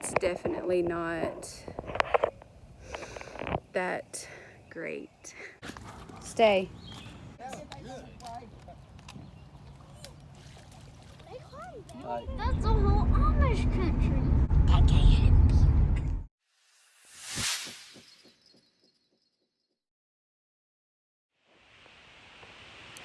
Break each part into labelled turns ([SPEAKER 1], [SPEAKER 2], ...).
[SPEAKER 1] it's definitely not that great. Stay.
[SPEAKER 2] That's the whole Amish country. That can't.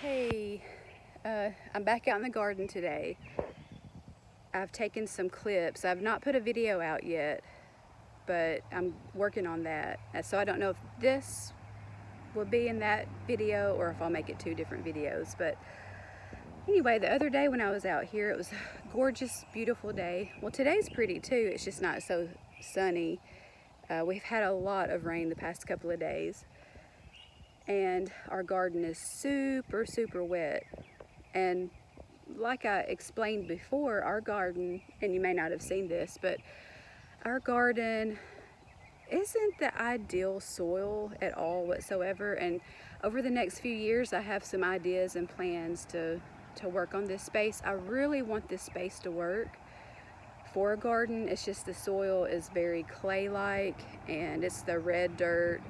[SPEAKER 1] Hey, I'm back out in the garden today. I've taken some clips. I've not put a video out yet, but I'm working on that. So I don't know if this will be in that video or if I'll make it two different videos. But anyway, the other day when I was out here, it was a gorgeous, beautiful day. Well, today's pretty too. It's just not so sunny. We've had a lot of rain the past couple of days, and our garden is super, super wet. And like I explained before, our garden, and you may not have seen this, but our garden isn't the ideal soil at all whatsoever. And over the next few years, I have some ideas and plans to work on this space. I really want this space to work for a garden. It's just the soil is very clay-like, and it's the red dirt,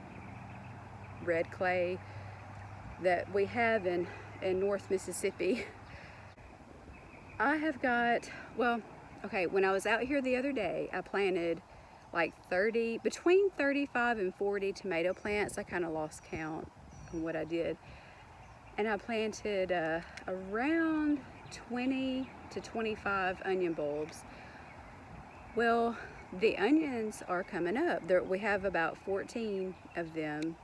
[SPEAKER 1] red clay that we have in North Mississippi. I have got, well, okay, when I was out here the other day, I planted like between 35 and 40 tomato plants. I kind of lost count on what I did. And I planted around 20 to 25 onion bulbs. Well, the onions are coming up. We have about 14 of them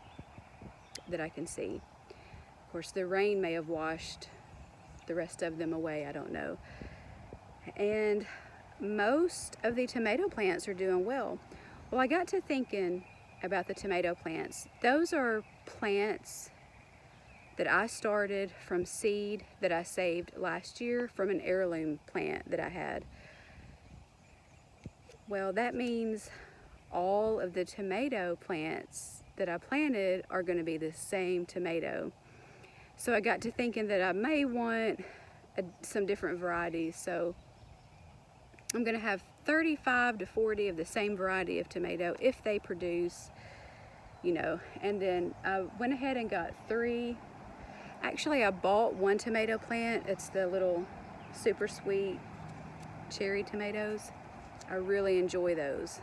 [SPEAKER 1] that I can see. Of course, the rain may have washed the rest of them away, I don't know. And most of the tomato plants are doing well. Well, I got to thinking about the tomato plants. Those are plants that I started from seed that I saved last year from an heirloom plant that I had. Well, that means all of the tomato plants that I planted are going to be the same tomato. So I got to thinking that I may want some different varieties. So I'm going to have 35 to 40 of the same variety of tomato if they produce, you know. And then I went ahead and got 3. Actually, I bought one tomato plant. It's the little super sweet cherry tomatoes. I really enjoy those.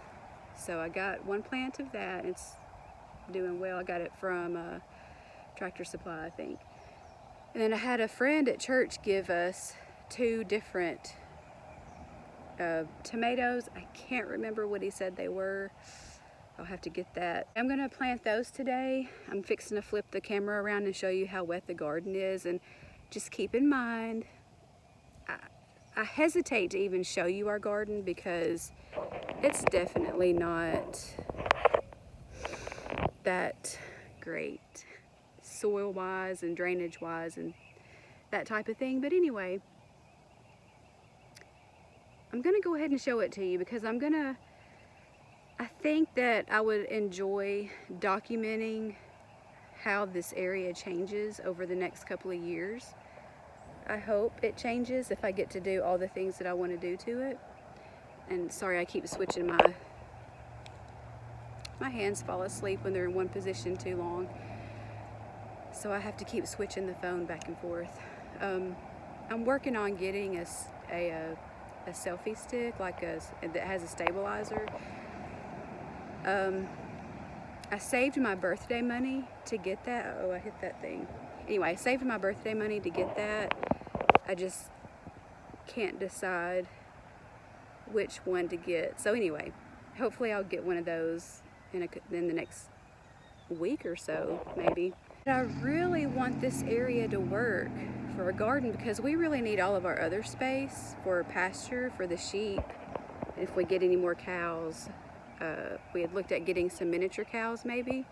[SPEAKER 1] So I got one plant of that. It's doing well. I got it from Tractor Supply, I think. And then I had a friend at church give us 2 different tomatoes. I can't remember what he said they were. I'll have to get that. I'm gonna plant those today. I'm fixing to flip the camera around and show you how wet the garden is. And just keep in mind, I hesitate to even show you our garden because it's definitely not that great soil-wise and drainage-wise and that type of thing. But anyway, I'm gonna go ahead and show it to you because I think that I would enjoy documenting how this area changes over the next couple of years. I hope it changes if I get to do all the things that I want to do to it. And sorry, I keep switching my hands fall asleep when they're in one position too long. So I have to keep switching the phone back and forth. I'm working on getting a selfie stick that has a stabilizer. I saved my birthday money to get that. Oh, I hit that thing. Anyway, I saved my birthday money to get that. I just can't decide which one to get. So anyway, hopefully I'll get one of those in the next week or so, maybe. But I really want this area to work for a garden because we really need all of our other space for pasture for the sheep. If we get any more cows, we had looked at getting some miniature cows maybe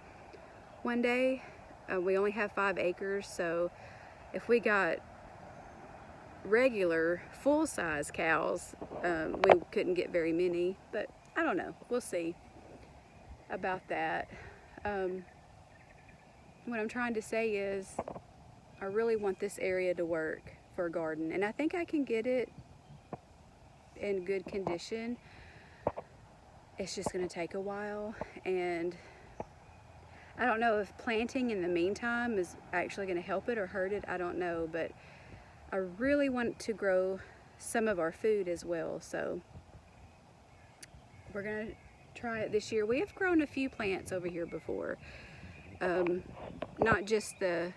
[SPEAKER 1] one day. We only have 5 acres, so if we got regular full-size cows, we couldn't get very many, but I don't know. We'll see about that. What I'm trying to say is I really want this area to work for a garden, and I think I can get it in good condition. it's just going to take a while, and I don't know if planting in the meantime is actually going to help it or hurt it. I don't know, but I really want to grow some of our food as well, so we're going to try it this year. We have grown a few plants over here before, not just the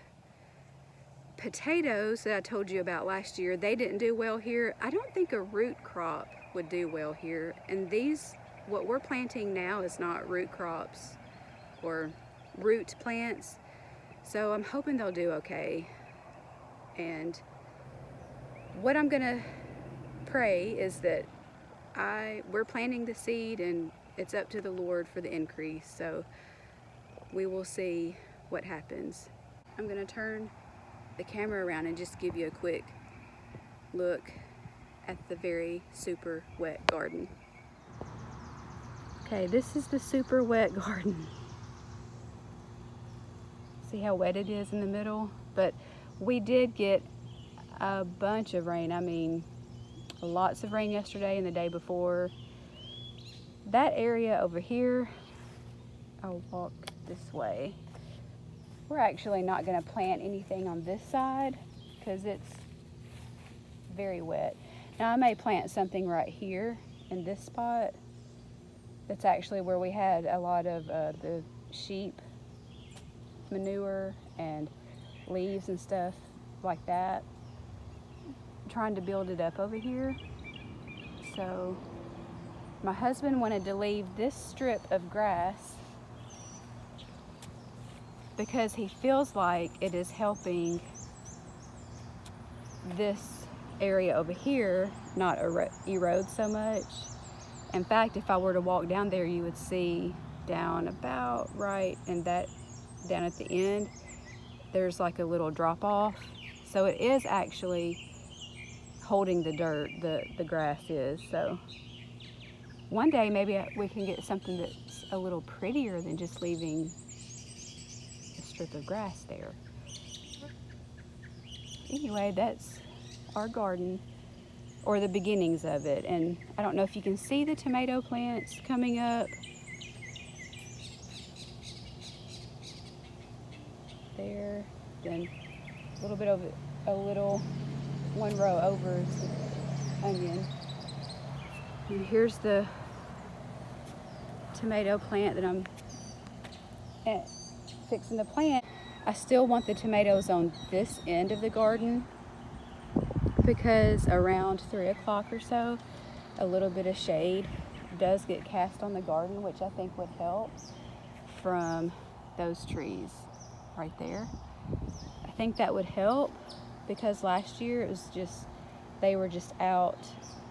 [SPEAKER 1] potatoes that I told you about last year. They didn't do well here. I don't think a root crop would do well here, and these, what we're planting now, is not root crops or root plants, so I'm hoping they'll do okay. And what I'm gonna pray is that we're planting the seed, and it's up to the Lord for the increase, so we will see what happens. I'm gonna turn the camera around and just give you a quick look at the very super wet garden. Okay, this is the super wet garden. See how wet it is in the middle? But we did get a bunch of rain. I mean, lots of rain yesterday and the day before. That area over here, I'll walk this way. We're actually not going to plant anything on this side because it's very wet. Now I may plant something right here in this spot. That's actually where we had a lot of the sheep manure and leaves and stuff like that. I'm trying to build it up over here. So my husband wanted to leave this strip of grass because he feels like it is helping this area over here not erode so much. In fact, if I were to walk down there, you would see down about right in that, down at the end, there's like a little drop off. So it is actually holding the dirt, the grass is. So one day maybe we can get something that's a little prettier than just leaving a strip of grass there. Anyway, that's our garden, or the beginnings of it. And I don't know if you can see the tomato plants coming up. There, then a little bit of it, a little one row over is the onion. And here's the tomato plant that I'm fixing to plant. I still want the tomatoes on this end of the garden because around 3 o'clock or so, a little bit of shade does get cast on the garden, which I think would help from those trees right there. I think that would help because last year it was just, they were just out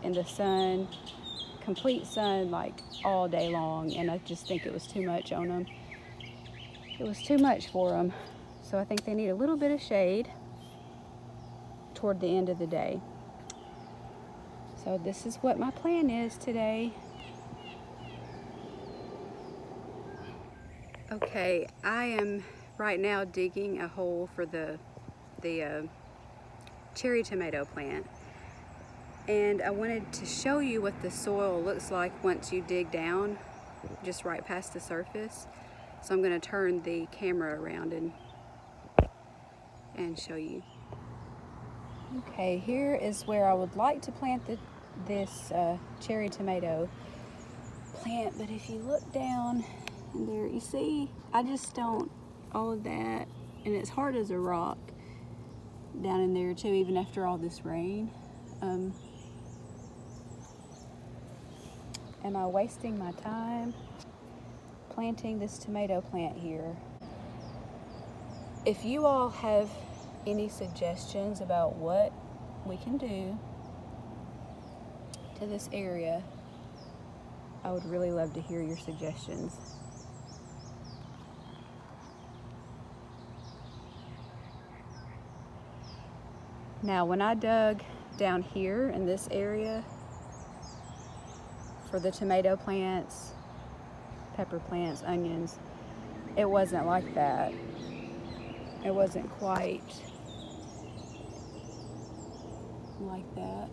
[SPEAKER 1] in the sun, complete sun, like all day long, and I just think it was too much on them. It was too much for them. So I think they need a little bit of shade toward the end of the day. So this is what my plan is today. Okay, I am right now digging a hole for the cherry tomato plant. And I wanted to show you what the soil looks like once you dig down, just right past the surface. So I'm going to turn the camera around and show you. Okay, here is where I would like to plant this cherry tomato plant, but if you look down in there, you see, I just don't, all of that, and it's hard as a rock down in there too, even after all this rain. Am I wasting my time planting this tomato plant here? If you all have any suggestions about what we can do to this area, I would really love to hear your suggestions. Now, when I dug down here in this area for the tomato plants, pepper plants, onions, it wasn't like that. It wasn't quite like that.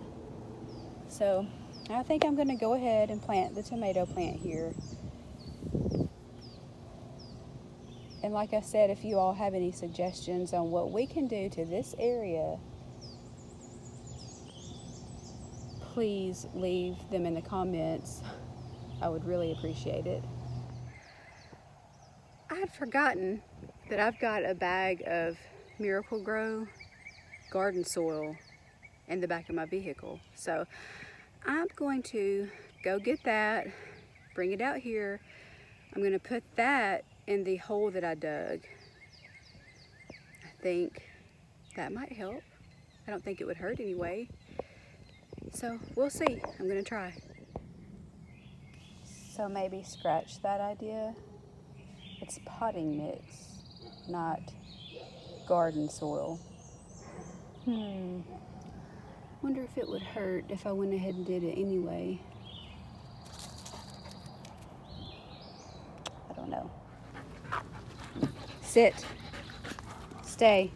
[SPEAKER 1] So I think I'm going to go ahead and plant the tomato plant here. And like I said, if you all have any suggestions on what we can do to this area, please leave them in the comments. I would really appreciate it. I had forgotten that I've got a bag of Miracle-Gro garden soil in the back of my vehicle. So I'm going to go get that, bring it out here. I'm going to put that in the hole that I dug. I think that might help. I don't think it would hurt anyway. So we'll see. I'm going to try. So maybe scratch that idea. It's potting mix, not garden soil. Wonder if it would hurt if I went ahead and did it anyway. I don't know. Sit. Stay.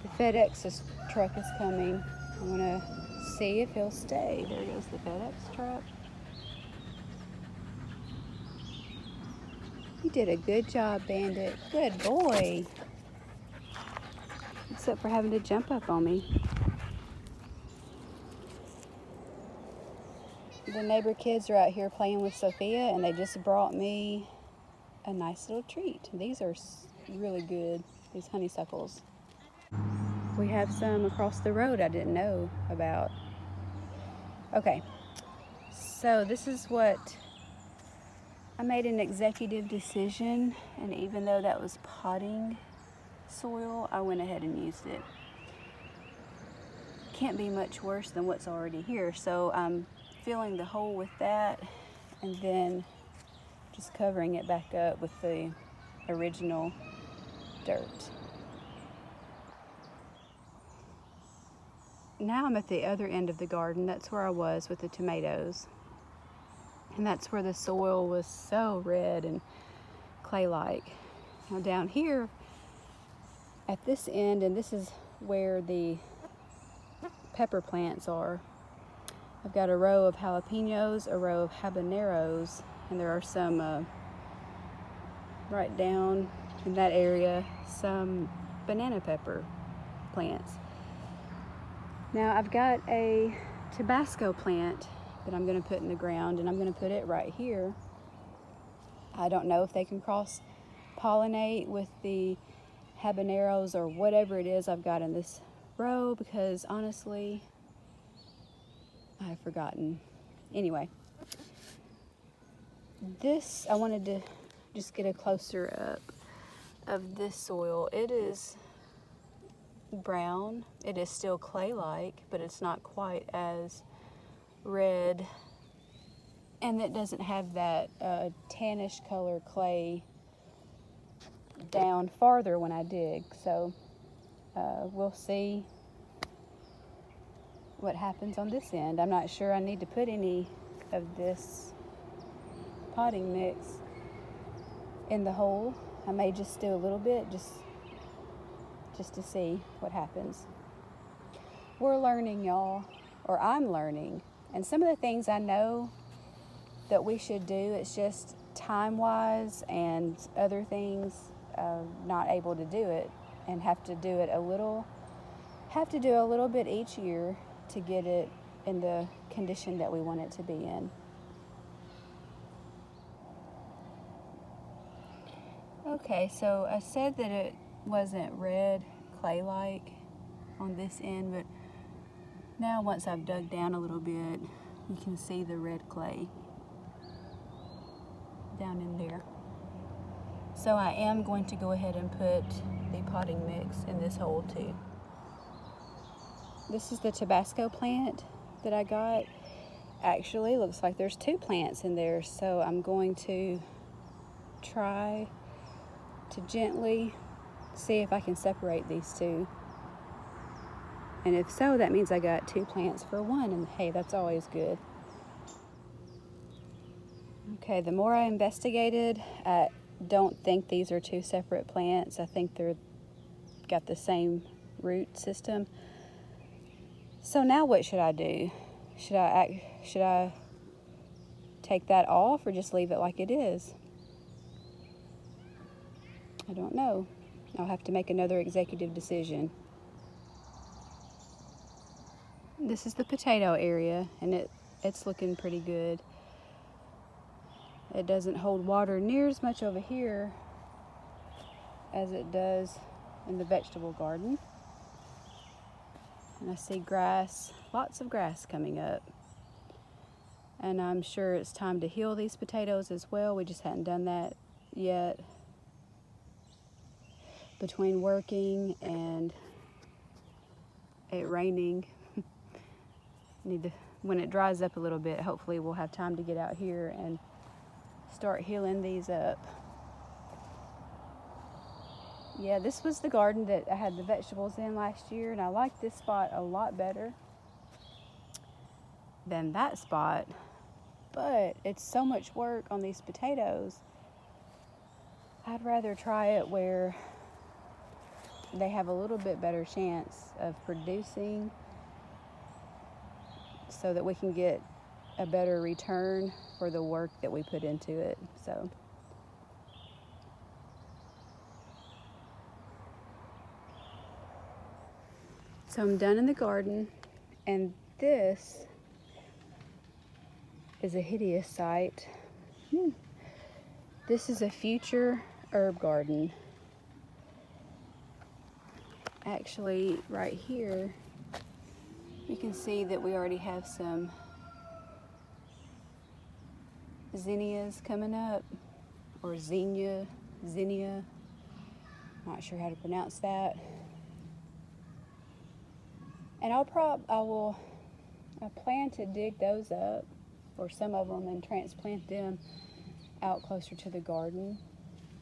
[SPEAKER 1] The FedEx truck is coming. I'm gonna see if he'll stay. There goes the FedEx truck. You did a good job, Bandit. Good boy. Except for having to jump up on me. The neighbor kids are out here playing with Sophia, and they just brought me a nice little treat. These are really good, these honeysuckles. We have some across the road I didn't know about. Okay, so this is what I made an executive decision, and even though that was potting soil, I went ahead and used it. Can't be much worse than what's already here, so I'm filling the hole with that and then just covering it back up with the original dirt. Now I'm at the other end of the garden. That's where I was with the tomatoes. And that's where the soil was so red and clay-like. Now down here at this end, and this is where the pepper plants are, I've got a row of jalapenos, a row of habaneros, and there are some right down in that area, some banana pepper plants. Now I've got a Tabasco plant that I'm going to put in the ground, and I'm going to put it right here. I don't know if they can cross-pollinate with the habaneros or whatever it is I've got in this row, because honestly, I've forgotten. Anyway, this, I wanted to just get a closer up of this soil. It is brown. It is still clay-like, but it's not quite as red, and it doesn't have that tannish color clay down farther when I dig. So we'll see what happens on this end. I'm not sure I need to put any of this potting mix in the hole. I may just do a little bit just to see what happens. We're learning, y'all, or I'm learning, and some of the things I know that we should do, it's just time-wise and other things, not able to do it, and have to do a little bit each year to get it in the condition that we want it to be in. Okay, so I said that it wasn't red clay-like on this end, but now once I've dug down a little bit, you can see the red clay down in there. So I am going to go ahead and put the potting mix in this hole too. This is the Tabasco plant that I got. Actually, looks like there's 2 plants in there, so I'm going to try to gently see if I can separate these 2. And if so, that means I got 2 plants for 1, and hey, that's always good. Okay, the more I investigated, I don't think these are 2 separate plants. I think they're got the same root system. So now what should I do? Should I take that off or just leave it like it is. I don't know. I'll have to make another executive decision. This is the potato area, and it's looking pretty good. It doesn't hold water near as much over here as it does in the vegetable garden. And I see grass, lots of grass coming up. And I'm sure it's time to heal these potatoes as well. We just hadn't done that yet. Between working and it raining, when it dries up a little bit, hopefully we'll have time to get out here and start healing these up. Yeah, this was the garden that I had the vegetables in last year, and I liked this spot a lot better than that spot, but it's so much work on these potatoes. I'd rather try it where they have a little bit better chance of producing so that we can get a better return for the work that we put into it. So I'm done in the garden, and this is a hideous sight. This is a future herb garden. Actually, right here, you can see that we already have some zinnias coming up, or zinnia, not sure how to pronounce that. And I plan to dig those up, or some of them, and transplant them out closer to the garden.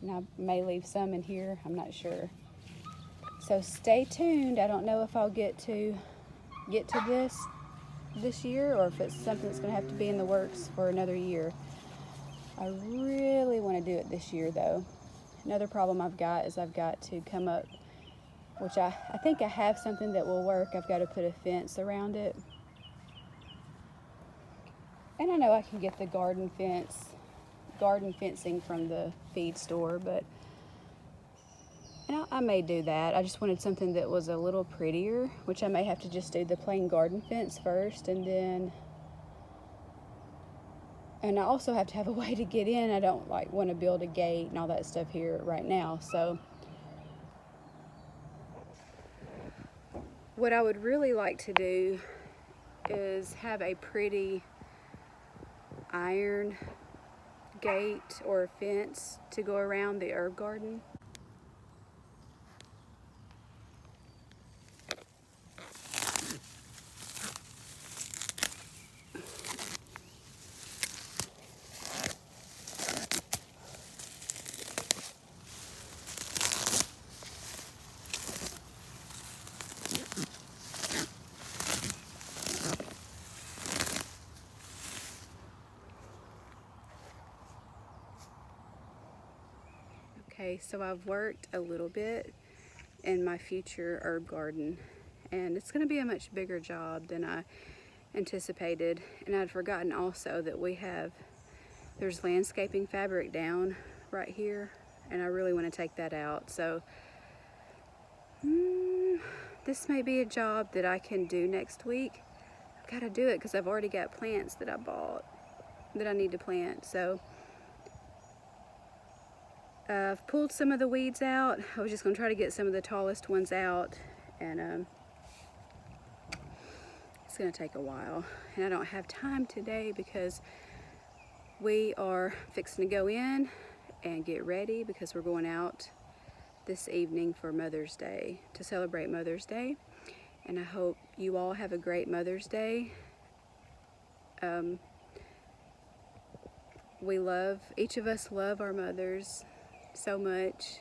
[SPEAKER 1] And I may leave some in here, I'm not sure. So stay tuned. I don't know if I'll get to this year, or if it's something that's going to have to be in the works for another year. I really want to do it this year, though. Another problem I've got is I've got to come up, which I think I have something that will work. I've got to put a fence around it. And I know I can get the garden fencing from the feed store, but I may do that. I just wanted something that was a little prettier, which I may have to just do the plain garden fence first, and I also have to have a way to get in. I don't want to build a gate and all that stuff here right now. So what I would really like to do is have a pretty iron gate or fence to go around the herb garden. Okay, so I've worked a little bit in my future herb garden, and it's going to be a much bigger job than I anticipated. And I'd forgotten also that there's landscaping fabric down right here, and I really want to take that out. So this may be a job that I can do next week. I've got to do it because I've already got plants that I bought that I need to plant. So I've pulled some of the weeds out. I was just going to try to get some of the tallest ones out, and it's going to take a while. And I don't have time today because we are fixing to go in and get ready because we're going out this evening for Mother's Day, to celebrate Mother's Day. And I hope you all have a great Mother's Day. Each of us love our mothers so much.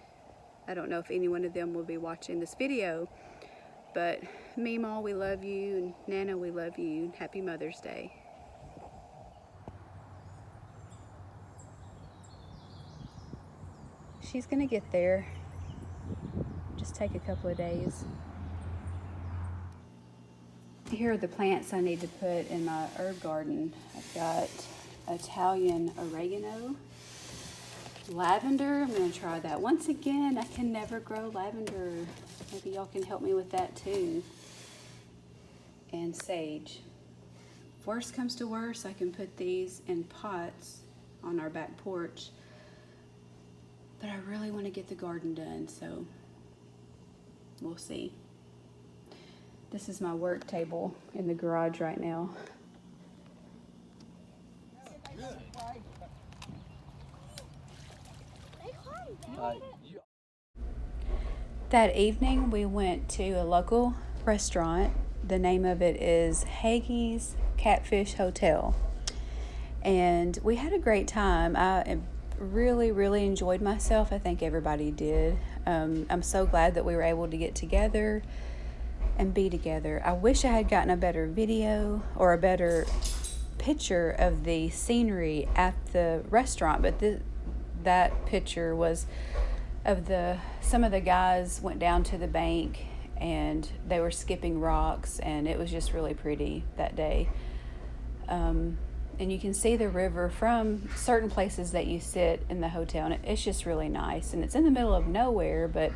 [SPEAKER 1] I don't know if any one of them will be watching this video, but Meemaw, we love you, and Nana, we love you. Happy Mother's Day. She's gonna get there. Just take a couple of days. Here are the plants I need to put in my herb garden. I've got Italian oregano. Lavender, I'm gonna try that. Once again, I can never grow lavender. Maybe y'all can help me with that too. And sage. Worst comes to worst, I can put these in pots on our back porch. But I really want to get the garden done, so we'll see. This is my work table in the garage right now. That evening we went to a local restaurant. The name of it is Haggie's Catfish Hotel. And we had a great time. I really enjoyed myself. I think everybody did. I'm so glad that we were able to get together and be together. I wish I had gotten a better video or a better picture of the scenery at the restaurant, but that picture was of some of the guys went down to the bank and they were skipping rocks, and it was just really pretty that day. And you can see the river from certain places that you sit in the hotel, and it's just really nice. And it's in the middle of nowhere, but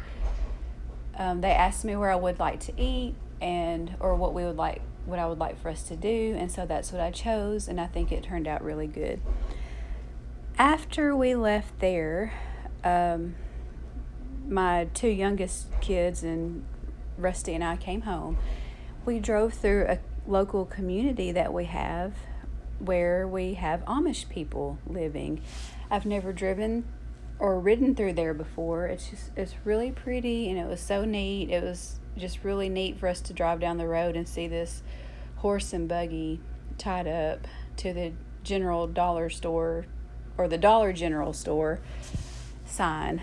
[SPEAKER 1] they asked me where I would like to eat or what I would like for us to do, and so that's what I chose, and I think it turned out really good. After we left there, my two youngest kids and Rusty and I came home. We drove through a local community that we have where we have Amish people living. I've never driven or ridden through there before. It's really pretty, and it was so neat. It was just really neat for us to drive down the road and see this horse and buggy tied up to the general dollar store or the Dollar General store sign.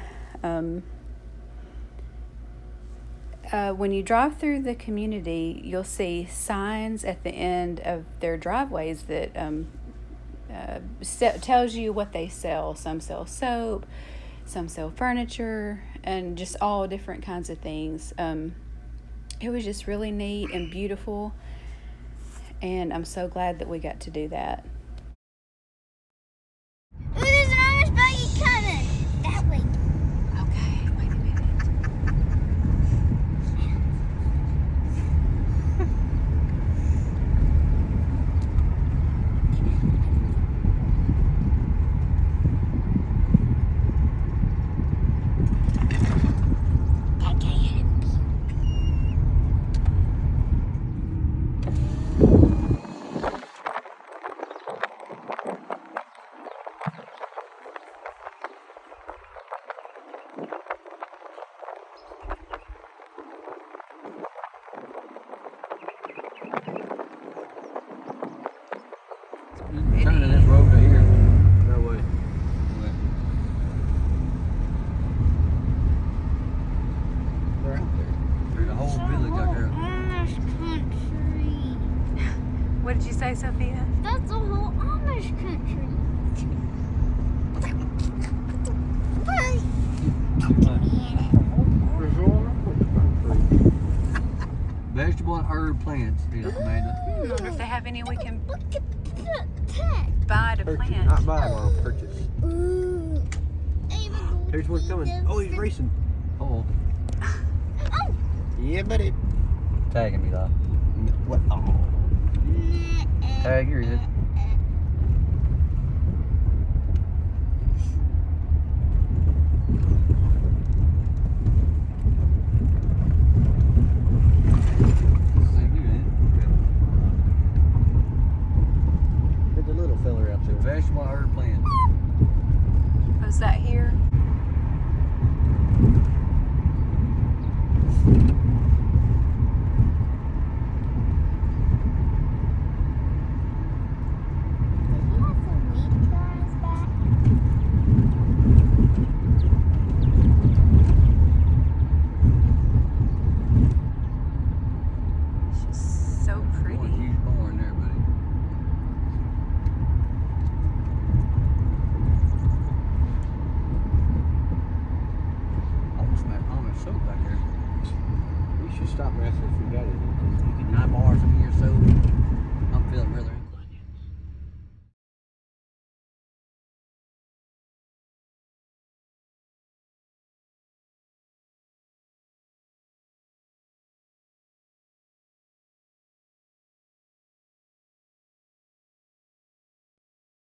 [SPEAKER 1] When you drive through the community, you'll see signs at the end of their driveways that tells you what they sell. Some sell soap, some sell furniture, and just all different kinds of things. It was just really neat and beautiful, and I'm so glad that we got to do that.
[SPEAKER 2] Ooh, there's an Amish buggy coming that way.
[SPEAKER 1] Okay, wait a minute.
[SPEAKER 3] Turning this road to here. No way. They're out there. There's a whole village out there.
[SPEAKER 2] Amish country.
[SPEAKER 1] What did you say, Sophia?
[SPEAKER 2] That's the whole Amish country.
[SPEAKER 3] Vegetable and herb plants, Amanda.
[SPEAKER 1] I wonder if they have any we can
[SPEAKER 2] Look at that.
[SPEAKER 1] buy to
[SPEAKER 3] Purchase,
[SPEAKER 1] plant.
[SPEAKER 3] not buy one, purchase.
[SPEAKER 2] Ooh.
[SPEAKER 3] Here's what's coming. Oh, he's racing. Oh.
[SPEAKER 2] Oh.
[SPEAKER 3] Yeah, buddy. Tagging me though. What? Oh. Tag, here he is.